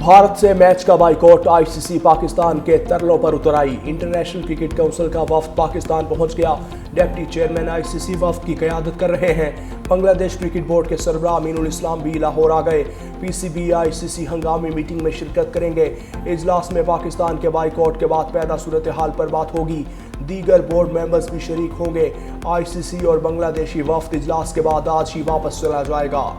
भारत से मैच का boycott, ICC Pakistan के तरलों पर उतर आई। इंटरनेशनल क्रिकेट काउंसिल का वफ्द पाकिस्तान पहुंच गया। डिप्टी चेयरमैन आईसीसी वफ्द की क़यादत कर रहे हैं। बांग्लादेश क्रिकेट बोर्ड के सरबराह अमीनुल इस्लाम भी लाहौर आ गए। पीसीबी आईसीसी हंगामी मीटिंग में शिरकत करेंगे। इजलास में पाकिस्तान के बाइकॉट के बाद पैदा सूरत हाल पर बात होगी। दीगर बोर्ड मेंबर्स भी शरीक होंगे। आईसीसी और बांग्लादेशी वफ्द इजलास के बाद आज ही वापस चला जाएगा।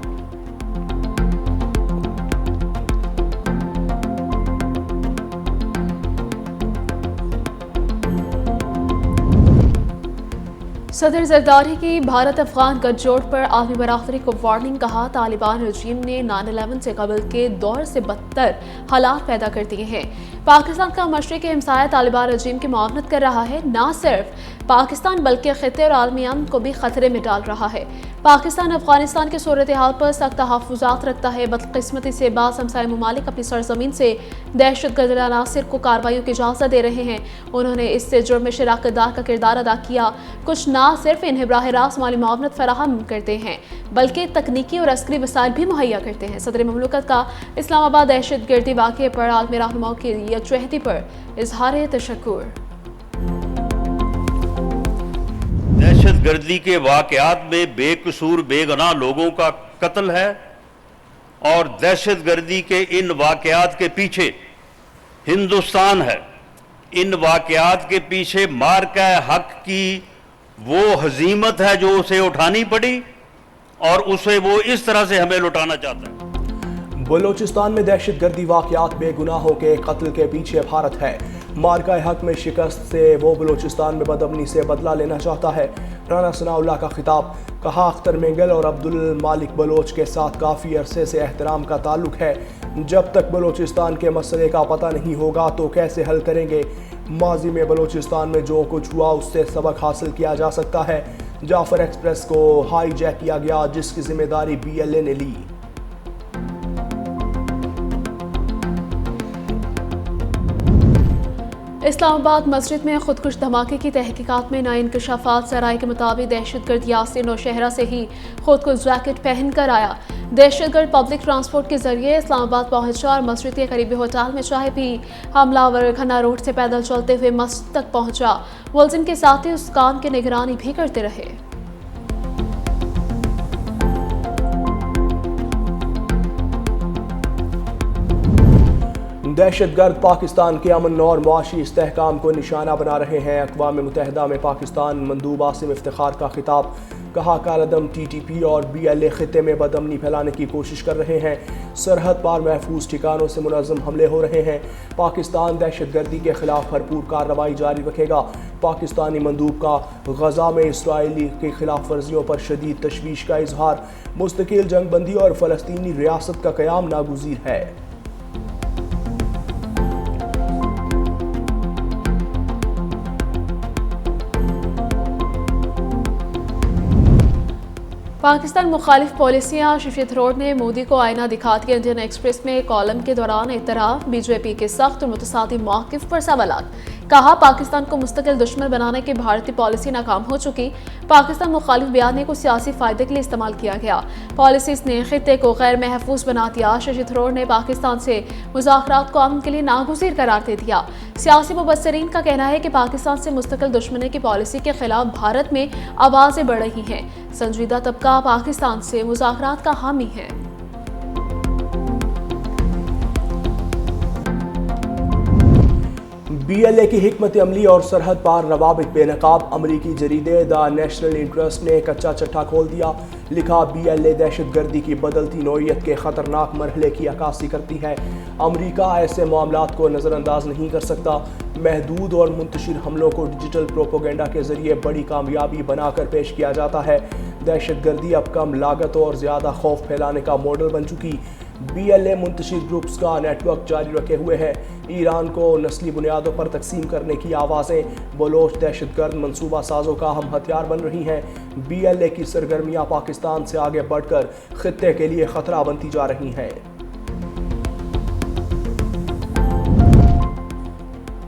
सदर जरदारी की भारत अफगान गठजोड़ पर आलमी बरादरी को वार्निंग। कहा, तालिबान रजीम ने 9/11 से कबल के दौर से बदतर हालात पैदा कर दिए हैं। पाकिस्तान का मशरिकी हमसाया तालिबान रजीम की मुआवनत कर रहा है। न सिर्फ पाकिस्तान बल्कि खित्ते और आलमी अमन को भी खतरे में डाल रहा है। पाकिस्तान अफगानिस्तान के सूरत हाल पर सख्त तहफ़्फ़ुज़ात रखता है। बदकिस्मती से बाज़ हमसाया ममालिक अपनी सरजमीन से दहशतगर्द अनासिर को कार्रवाइयों की इजाज़त दे रहे हैं। उन्होंने इससे जुर्म में शराकतदार का किरदार अदा किया। कुछ न सिर्फ इन्हें बराह रास्त माली मुआवनत फराहम करते हैं बल्कि तकनीकी और अस्करी वसाइल भी मुहैया करते हैं। सदर ममलकत का इस्लामाबाद दहशतगर्दी वाक़े पर आलमी रहनुमाओं की यकजहती पर इजहार तशक्कुर। दहशतगर्दी के वाक़यात में बेकसूर बेगुनाह लोगों का कत्ल है और दहशतगर्दी के इन वाक़यात के पीछे हिंदुस्तान है। इन वाक़यात के पीछे मार्का हक की वो हजीमत है जो उसे उठानी पड़ी और उसे वो इस तरह से हमें लुटाना चाहता है। बलूचिस्तान में दहशतगर्दी वाक़यात बेगुनाहों के कत्ल के पीछे भारत है। मार्का हक में शिकस्त से वो बलूचिस्तान में बदअमनी से बदला लेना चाहता है। राना सनाउल्लाह का खिताब। कहा, अख्तर मेंगल और अब्दुल मालिक बलोच के साथ काफ़ी अरसे से एहतराम का ताल्लुक है। जब तक बलूचिस्तान के मसले का पता नहीं होगा तो कैसे हल करेंगे। माजी में बलूचिस्तान में जो कुछ हुआ उससे सबक हासिल किया जा सकता है। जाफर एक्सप्रेस को हाईजैक किया गया जिसकी जिम्मेदारी BLA ने ली। इस्लामाबाद मस्जिद में खुदकुश धमाके की तहकीकात में नए इंकशाफात से राय के मुताबिक दहशतगर्द यासिर नौशहरा से ही खुदकुश जैकेट पहनकर आया। दहशतगर्द पब्लिक ट्रांसपोर्ट के जरिए इस्लामाबाद पहुंचा और मस्जिद के करीबी होटल में चाय पी। हमलावर खन्ना रोड से पैदल चलते हुए मस्जिद तक पहुंचा। मुलजिम के साथ ही उस काम की निगरानी भी करते रहे। दहशतगर्द पाकिस्तान के अमन और मुआशी इस्तेहकाम को निशाना बना रहे हैं। अक़वाम मुत्तहिदा में पाकिस्तान मंदूब आसिम इफ्तिखार का खिताब। कहा, कालदम TTP और BLA खित्ते में बदअमनी फैलाने की कोशिश कर रहे हैं। सरहद पार महफूज ठिकानों से मुनज़्ज़म हमले हो रहे हैं। पाकिस्तान दहशतगर्दी के खिलाफ भरपूर कार्रवाई जारी रखेगा। पाकिस्तानी मंदूब का गजा में इसराइली की खिलाफ वर्जियों पर शदीद तशवीश का इजहार। मुस्तकिल जंगबंदी और फ़लस्तीनी रियासत का क़याम नागुज़ीर है। पाकिस्तान मुखालिफ पॉलिसियाँ। शफी थरोर ने मोदी को आईना दिखाती इंडियन एक्सप्रेस में कॉलम के दौरान इतराफ़ BJP के सख्त और मुतसादी मौक़िफ़ पर सवाल। कहा, पाकिस्तान को मुस्तकिल दुश्मन बनाने की भारतीय पॉलिसी नाकाम हो चुकी। पाकिस्तान मुखालिफ बयानी को सियासी फ़ायदे के लिए इस्तेमाल किया गया। पॉलिसीज़ ने खित्ते को गैर महफूज बना दिया। शशि थरूर ने पाकिस्तान से मुज़ाकरात को अमन के लिए नागुज़ीर करार दे दिया। सियासी मुबस्सिरीन का कहना है कि पाकिस्तान से मुस्तकिल दुश्मनी की पॉलिसी के खिलाफ भारत में आवाज़ें बढ़ रही हैं। संजीदा तबका पाकिस्तान से मुज़ाकरात का हामी है। BLA की हिकमत अमली और सरहद पार रवाबित बेनकाब। अमरीकी जरीदे द नेशनल इंटरेस्ट ने कच्चा चट्टा खोल दिया। लिखा, BLA दहशतगर्दी की बदलती नौइयत के ख़तरनाक मरहले की अक्कासी करती है। अमरीका ऐसे मामलात को नज़रअंदाज नहीं कर सकता। महदूद और मुंतशिर हमलों को डिजिटल प्रोपोगेंडा के जरिए बड़ी कामयाबी बनाकर पेश किया जाता है। दहशतगर्दी अब कम लागत और ज़्यादा खौफ फैलाने का मॉडल बन चुकी। BLA मुंतशिर ग्रुप्स का नेटवर्क जारी रखे हुए है। ईरान को नस्ली बुनियादों पर तकसीम करने की आवाज़ें बलोच दहशतगर्द मनसूबा साजों का हम हथियार बन रही हैं। BLA की सरगर्मियाँ पाकिस्तान से आगे बढ़कर खित्ते के लिए ख़तरा बनती जा रही हैं।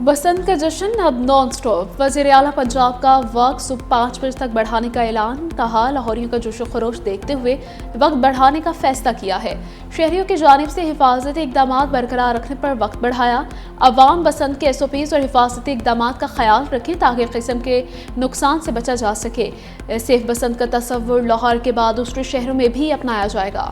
बसंत का जश्न अब नॉन स्टॉप। वज़ीर आला पंजाब का वक्त सुबह 5 बजे तक बढ़ाने का ऐलान। कहा, लाहौरियों का जोशो खरोश देखते हुए वक्त बढ़ाने का फैसला किया है। शहरियों की जानिब से हिफाजती इकदाम बरकरार रखने पर वक्त बढ़ाया। अवाम बसंत के SOPs और हिफाजती इकदाम का ख्याल रखें ताकि किस्म के नुकसान से बचा जा सके। सेफ बसंत का तस्वुर लाहौर के बाद दूसरे शहरों में भी अपनाया जाएगा।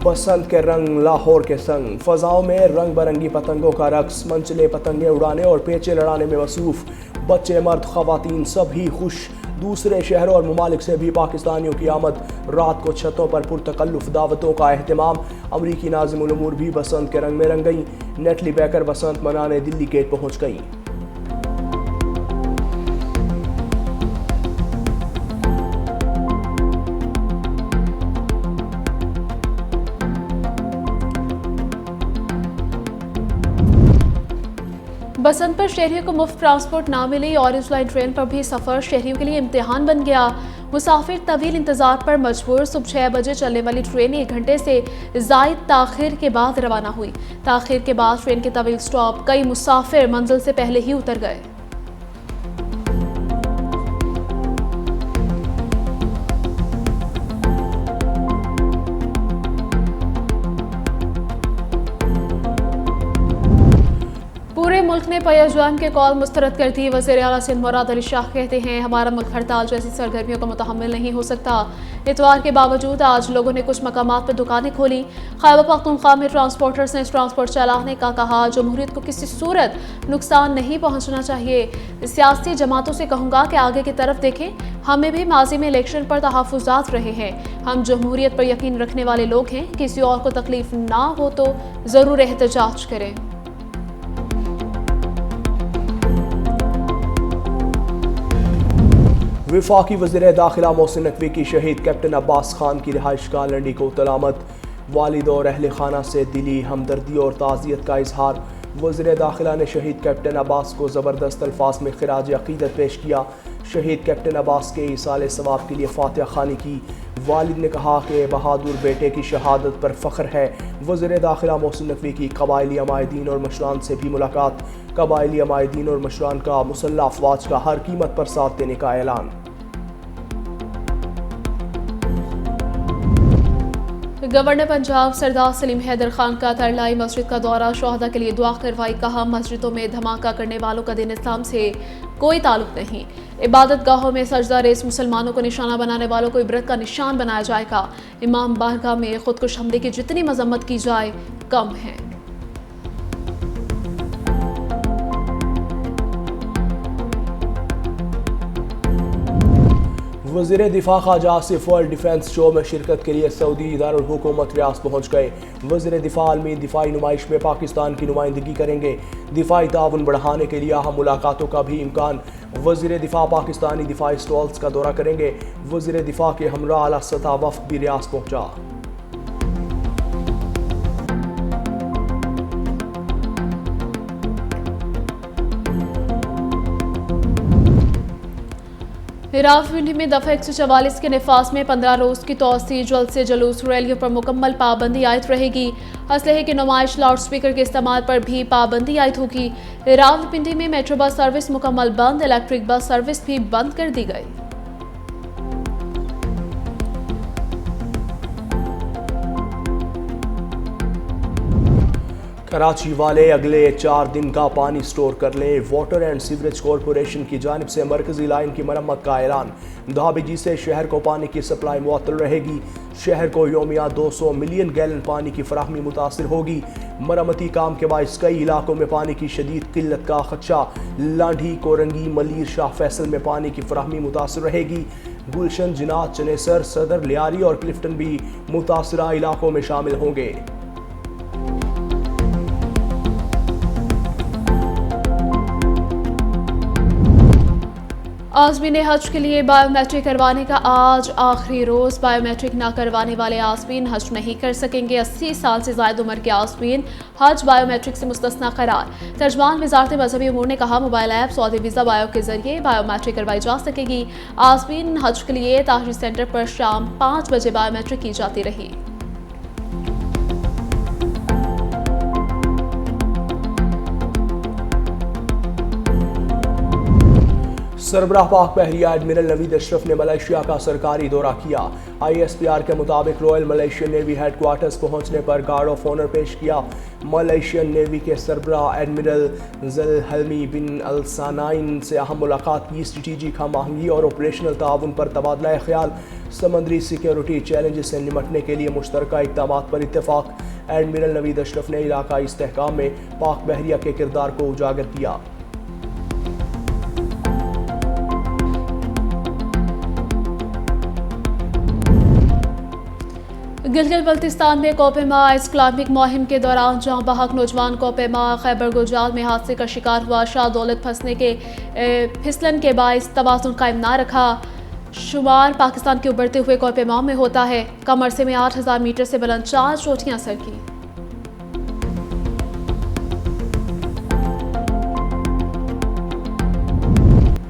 बसंत के रंग लाहौर के संग, फजाओं में रंग बरंगी पतंगों का रक्स, मंचले पतंगे उड़ाने और पेचे लड़ाने में मसरूफ। बच्चे, मर्द, खवातीन सभी खुश। दूसरे शहरों और ममालिक से भी पाकिस्तानियों की आमद। रात को छतों पर पुरतकल्लुफ दावतों का एहतमाम। अमरीकी नाज़िमुल उमूर भी बसंत के रंग में रंग गई। नेटली बैकर बसंत मनाने दिल्ली गेट पहुँच गई। बसंत पर शहरियों को मुफ्त ट्रांसपोर्ट ना मिली। ऑरेंज लाइन ट्रेन पर भी सफ़र शहरियों के लिए इम्तिहान बन गया। मुसाफिर तवील इंतजार पर मजबूर। सुबह 6 बजे चलने वाली ट्रेन 1 घंटे से ज़ायद ताखिर के बाद रवाना हुई। ताखिर के बाद ट्रेन के तवील स्टॉप, कई मुसाफिर मंजिल से पहले ही उतर गए। पूरे मुल्क ने पयाजाम के कॉल मुस्तरद कर दी। वज़ीर आला सिंध मुराद अली शाह कहते हैं, हमारा मुल्क हड़ताल जैसी सरगर्मियों को मुतहम्मिल नहीं हो सकता। इतवार के बावजूद आज लोगों ने कुछ मकामात पर दुकानें खोली। खैबर पख्तूनख्वा में ट्रांसपोर्टर्स ने ट्रांसपोर्ट चलाने का कहा। जमहूरियत को किसी सूरत नुकसान नहीं पहुँचना चाहिए। सियासी जमातों से कहूँगा कि आगे की तरफ देखें। हमें भी माजी में इलेक्शन पर तहफ़्फ़ुज़ात रहे हैं। हम जमहूरियत पर यकीन रखने वाले लोग हैं। किसी और को तकलीफ ना हो तो ज़रूर एहतजाज करें। वफाकी वज़ीर दाखिला मोहसिन नकवी की शहीद कैप्टन अब्बास खान की रिहाइश गाह लंडी को तलामत। वालिद और अहल खाना से दिली हमदर्दी और ताज़ियत का इजहार। वज़ीर दाखिला ने शहीद कैप्टन अब्बास को ज़बरदस्त अल्फाज में खिराज अक़ीदत पेश किया। शहीद कैप्टन अब्बास के ईसाल सवाब के लिए फातिहा खानी की। वालिद ने कहा कि बहादुर बेटे की शहादत पर फ़ख्र है। वज़ीर दाखिला मोहसिन नकवी की कबायली अमायदीन और मशरान से भी मुलाकात। कबायली अमायदीन और मशरान का मुसल्लह अफवाज का हर कीमत पर साथ देने का ऐलान। गवर्नर पंजाब सरदार सलीम हैदर खान का तरलाई मस्जिद का दौरा। शोहदा के लिए दुआ करवाई। कहा, मस्जिदों में धमाका करने वालों का दीन इस्लाम से कोई ताल्लुक नहीं। इबादत गाहों में सजदा रेस मुसलमानों को निशाना बनाने वालों को इबरत का निशान बनाया जाएगा। इमाम बारगाह में खुदकुश हमले की जितनी मजम्मत की जाए कम है। वज़ीर दिफा Khawaja Asif world defence show में शिरकत के लिए सऊदी दारुल हुकूमत रियाद पहुँच गए। वज़ीर दिफा आलमी दिफाई नुमाइश में पाकिस्तान की नुमाइंदगी करेंगे। दिफाई ताउन बढ़ाने के लिए अहम मुलाकातों का भी इम्कान। वज़ीर दिफा पाकिस्तानी दिफाई स्टॉल्स का दौरा करेंगे। वज़ीर दिफा के हमरा आला सतह वफ़द भी रियाद पहुँचा। रावलपिंडी में दफ़ा 144 के नफाज में 15 रोज़ की तोसी। जल्द से जुलूस रैलियों पर मुकम्मल पाबंदी आयद रहेगी। असलहे की नुमाइश, लाउड स्पीकर के इस्तेमाल पर भी पाबंदी आयद होगी। रावलपिंडी में मेट्रो बस सर्विस मुकम्मल बंद। इलेक्ट्रिक बस सर्विस भी बंद कर दी गई। कराची वाले अगले 4 दिन का पानी स्टोर कर लें। वाटर एंड सीवरेज कॉरपोरेशन की जानिब से मरकजी लाइन की मरम्मत का ऐलान। धाबीजी से शहर को पानी की सप्लाई मुअत्तल रहेगी। शहर को योमिया 200 मिलियन गैलन पानी की फराहमी मुतासिर होगी। मरम्मती काम के बायस कई इलाकों में पानी की शदीद किल्लत का खदशा। लांढी, कोरंगी, मलीर, शाह फैसल में पानी की फराहमी मुतासिर रहेगी। गुलशन, जिनात, चनेसर, सदर, लियारी और क्लिफ्टन भी मुतासरा इलाकों में शामिल होंगे। आज़मीन हज के लिए बायोमेट्रिक करवाने का आज आखिरी रोज़। बायोमेट्रिक ना करवाने वाले आज़मीन हज नहीं कर सकेंगे। 80 साल से ज़ायद उम्र के आज़मीन हज बायोमेट्रिक से मुस्तस्ना करार। तर्जमान वज़ारत मज़हबी उमूर ने कहा, mobile app Saudi visa bio के जरिए बायोमेट्रिक करवाई जा सकेगी। आज़मीन हज के लिए ताहिर सेंटर पर शाम 5 बजे बायोमेट्रिक की जाती रही। सरबराह पाक बहरिया एडमिरल नवीद अशरफ ने मलेशिया का सरकारी दौरा किया। ISPR के मुताबिक रॉयल मलेशियन नेवी हेडक्वार्टर्स पहुंचने पर गार्ड ऑफ ऑनर पेश किया। मलेशियन नेवी के सरबराह एडमिरल ज़ुलहल्मी बिन अल सानाइन से अहम मुलाकात की। स्ट्रेटेजिक हम आहंगी और ऑपरेशनल ताउन पर तबादला ख्याल। समंदरी सिक्योरिटी चैलेंजेस से निपटने के लिए मुश्तरका इक़दामात पर इत्तेफाक। एडमिरल नवीद अशरफ ने इलाकाई इस्तेहकाम में पाक बहरिया के किरदार को उजागर किया। गिलगित बल्तिस्तान में कोपेमा इस्लामिक मुहिम के दौरान जहां बहक नौजवान कोपेमा खैबर गुलजार में हादसे का शिकार हुआ। शाह दौलत फिसलन के बाइस तवाज़ुन कायम ना रखा। शुमार पाकिस्तान के उभरते हुए कोपेमा में होता है। कम अरसे में 8000 मीटर से बुलंद 4 चोटियां सर की।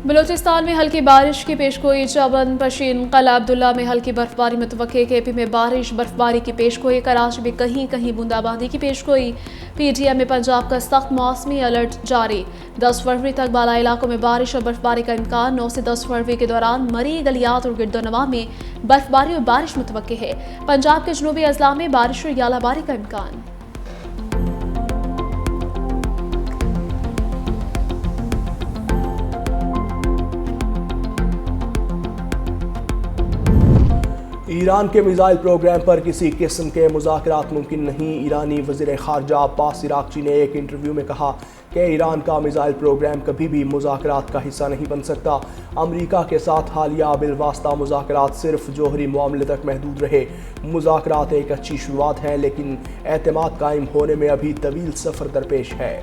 बलूचिस्तान में हल्की बारिश की पेशगोई। चबन पशीन कला अब्दुल्ला में हल्की बर्फबारी मुतवक्के। KP में बारिश बर्फबारी की पेशगोई। कराची में कहीं कहीं बूंदाबांदी की पेशगोई। PTM में पंजाब का सख्त मौसमी अलर्ट जारी। 10 फरवरी तक बाला इलाकों में बारिश और बर्फबारी का इम्कान। 9 से 10 फरवरी के दौरान मरी गलियात और गिरदोनवा में बर्फबारी और बारिश मुतवक्के है। पंजाब के जनूबी अजला में बारिश और यालाबारी का इम्कान। ईरान के मिसाइल प्रोग्राम पर किसी किस्म के मुज़ाकरात मुमकिन नहीं। ईरानी वज़ीर ख़ारजा अब्बास इराक़ची ने एक इंटरव्यू में कहा कि ईरान का मिसाइल प्रोग्राम कभी भी मुज़ाकरात का हिस्सा नहीं बन सकता। अमरीका के साथ हालिया बिलवास्ता मुज़ाकरात सिर्फ जोहरी मामले तक महदूद रहे। मुज़ाकरात एक अच्छी शुरुआत है, लेकिन एतमाद कायम होने में अभी तवील सफ़र दरपेश है।